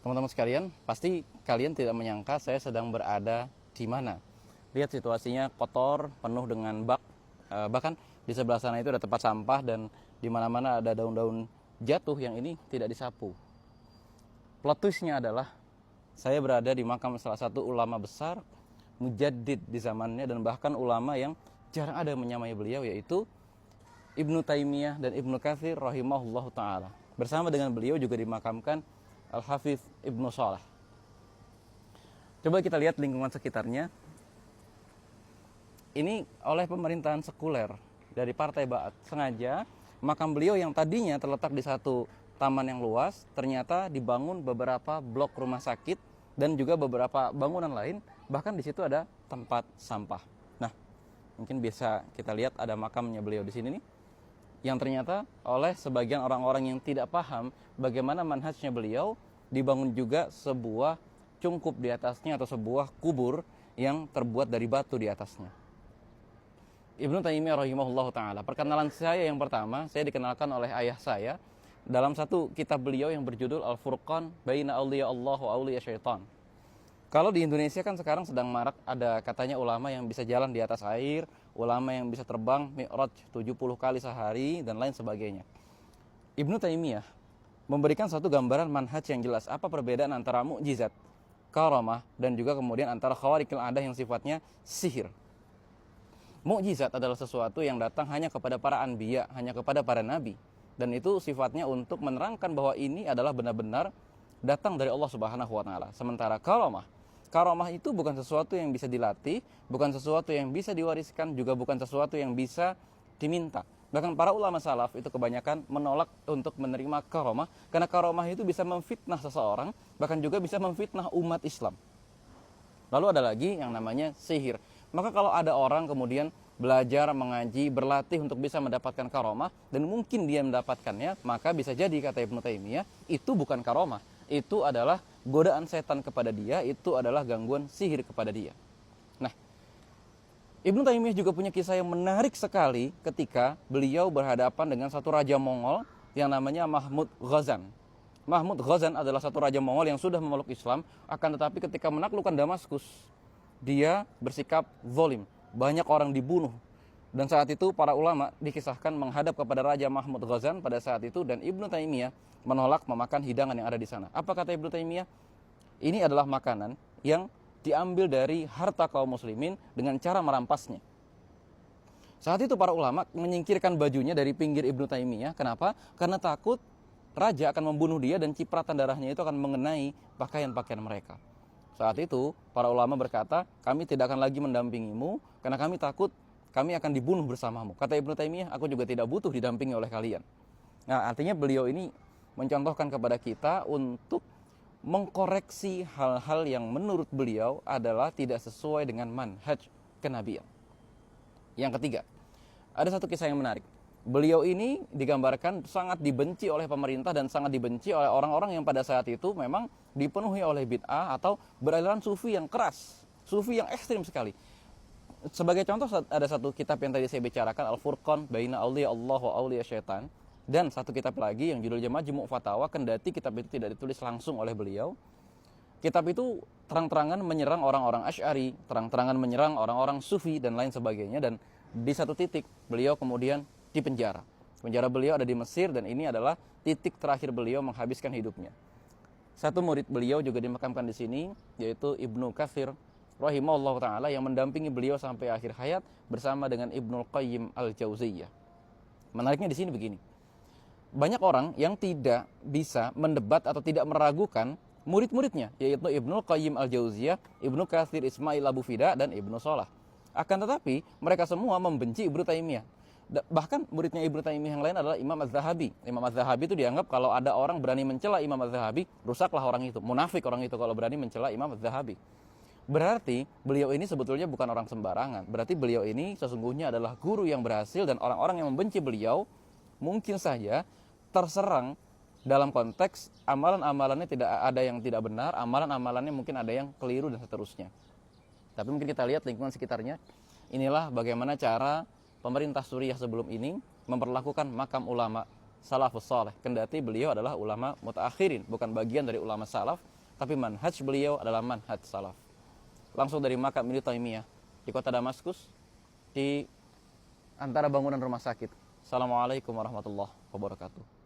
Teman-teman sekalian, pasti kalian tidak menyangka saya sedang berada di mana. Lihat situasinya kotor, penuh dengan bak. Bahkan di sebelah sana itu ada tempat sampah dan di mana-mana ada daun-daun jatuh yang ini tidak disapu. Plot twist-nya adalah saya berada di makam salah satu ulama besar, mujaddid di zamannya, dan bahkan ulama yang jarang ada yang menyamai beliau, yaitu Ibnu Taimiyah dan Ibnu Katsir rahimahullahu ta'ala. Bersama dengan beliau juga dimakamkan Al-Hafidz Ibnu Shalah. Coba kita lihat lingkungan sekitarnya. Ini oleh pemerintahan sekuler dari Partai Ba'ath. Sengaja makam beliau yang tadinya terletak di satu taman yang luas, ternyata dibangun beberapa blok rumah sakit dan juga beberapa bangunan lain. Bahkan di situ ada tempat sampah. Nah, mungkin bisa kita lihat ada makamnya beliau di sini nih, yang ternyata oleh sebagian orang-orang yang tidak paham bagaimana manhajnya beliau, dibangun juga sebuah cungkup di atasnya atau sebuah kubur yang terbuat dari batu di atasnya. Ibnu Taimiyah rahimahullahu ta'ala. Perkenalan saya yang pertama, saya dikenalkan oleh ayah saya dalam satu kitab beliau yang berjudul Al-Furqan Baina Awliya Allah wa Awliya Syaitan. Kalau di Indonesia kan sekarang sedang marak ada katanya ulama yang bisa jalan di atas air, ulama yang bisa terbang mi'raj 70 kali sehari, dan lain sebagainya. Ibnu Taimiyah memberikan satu gambaran manhaj yang jelas. Apa perbedaan antara mukjizat, karamah, dan juga kemudian antara khawariqil adah yang sifatnya sihir. Mukjizat adalah sesuatu yang datang hanya kepada para anbiya, hanya kepada para nabi. Dan itu sifatnya untuk menerangkan bahwa ini adalah benar-benar datang dari Allah Subhanahu wa ta'ala. Sementara karamah itu bukan sesuatu yang bisa dilatih, bukan sesuatu yang bisa diwariskan, juga bukan sesuatu yang bisa diminta. Bahkan para ulama salaf itu kebanyakan menolak untuk menerima karamah, karena karamah itu bisa memfitnah seseorang, bahkan juga bisa memfitnah umat Islam. Lalu ada lagi yang namanya sihir. Maka kalau ada orang kemudian belajar, mengaji, berlatih untuk bisa mendapatkan karamah, dan mungkin dia mendapatkannya, maka bisa jadi, kata Ibnu Taimiyah, itu bukan karamah. Itu adalah godaan setan kepada dia, itu adalah gangguan sihir kepada dia. Nah, Ibnu Taimiyah juga punya kisah yang menarik sekali ketika beliau berhadapan dengan satu raja Mongol yang namanya Mahmud Ghazan. Mahmud Ghazan adalah satu raja Mongol yang sudah memeluk Islam, akan tetapi ketika menaklukkan Damaskus, dia bersikap zalim. Banyak orang dibunuh. Dan saat itu para ulama dikisahkan menghadap kepada Raja Mahmud Ghazan pada saat itu, dan Ibnu Taimiyah menolak memakan hidangan yang ada di sana. Apa kata Ibnu Taimiyah? Ini adalah makanan yang diambil dari harta kaum muslimin dengan cara merampasnya. Saat itu para ulama menyingkirkan bajunya dari pinggir Ibnu Taimiyah. Kenapa? Karena takut raja akan membunuh dia dan cipratan darahnya itu akan mengenai pakaian-pakaian mereka. Saat itu para ulama berkata, kami tidak akan lagi mendampingimu karena kami takut kami akan dibunuh bersamamu. Kata Ibnu Taimiyah, aku juga tidak butuh didampingi oleh kalian. Nah, artinya beliau ini mencontohkan kepada kita untuk mengkoreksi hal-hal yang menurut beliau adalah tidak sesuai dengan manhaj kenabian. Yang ketiga, ada satu kisah yang menarik. Beliau ini digambarkan sangat dibenci oleh pemerintah dan sangat dibenci oleh orang-orang yang pada saat itu memang dipenuhi oleh bid'ah atau beraliran sufi yang keras, sufi yang ekstrim sekali. Sebagai contoh, ada satu kitab yang tadi saya bicarakan, Al-Furqan Baina Awliya Allah wa Awliya Syaitan, dan satu kitab lagi yang judulnya Majmu' Fatawa, kendati kitab itu tidak ditulis langsung oleh beliau. Kitab itu terang-terangan menyerang orang-orang Asy'ari, terang-terangan menyerang orang-orang Sufi dan lain sebagainya, dan di satu titik beliau kemudian dipenjara. Penjara beliau ada di Mesir, dan ini adalah titik terakhir beliau menghabiskan hidupnya. Satu murid beliau juga dimakamkan di sini, yaitu Ibnu Katsir rahimahullah ta'ala, yang mendampingi beliau sampai akhir hayat bersama dengan Ibnul Qayyim Al-Jauziyah. Menariknya di sini begini. Banyak orang yang tidak bisa mendebat atau tidak meragukan murid-muridnya, yaitu Ibnul Qayyim Al-Jauziyah, Ibnu Katsir Ismail Abu Fida, dan Ibnu Shalah. Akan tetapi mereka semua membenci Ibnu Taimiyah. Bahkan muridnya Ibnu Taimiyah yang lain adalah Imam Az-Zahabi. Imam Az-Zahabi itu dianggap kalau ada orang berani mencela Imam Az-Zahabi, rusaklah orang itu, munafik orang itu kalau berani mencela Imam Az-Zahabi. Berarti beliau ini sebetulnya bukan orang sembarangan. Berarti beliau ini sesungguhnya adalah guru yang berhasil, dan orang-orang yang membenci beliau mungkin saja terserang dalam konteks amalan-amalannya tidak ada yang tidak benar, amalan-amalannya mungkin ada yang keliru dan seterusnya. Tapi mungkin kita lihat lingkungan sekitarnya. Inilah bagaimana cara pemerintah Suriah sebelum ini memperlakukan makam ulama salafus saleh, kendati beliau adalah ulama mutaakhirin, bukan bagian dari ulama salaf. tapi manhaj beliau adalah manhaj salaf. Langsung dari makam Ibnu Taimiyah di kota Damaskus, di antara bangunan rumah sakit. Assalamualaikum warahmatullahi wabarakatuh.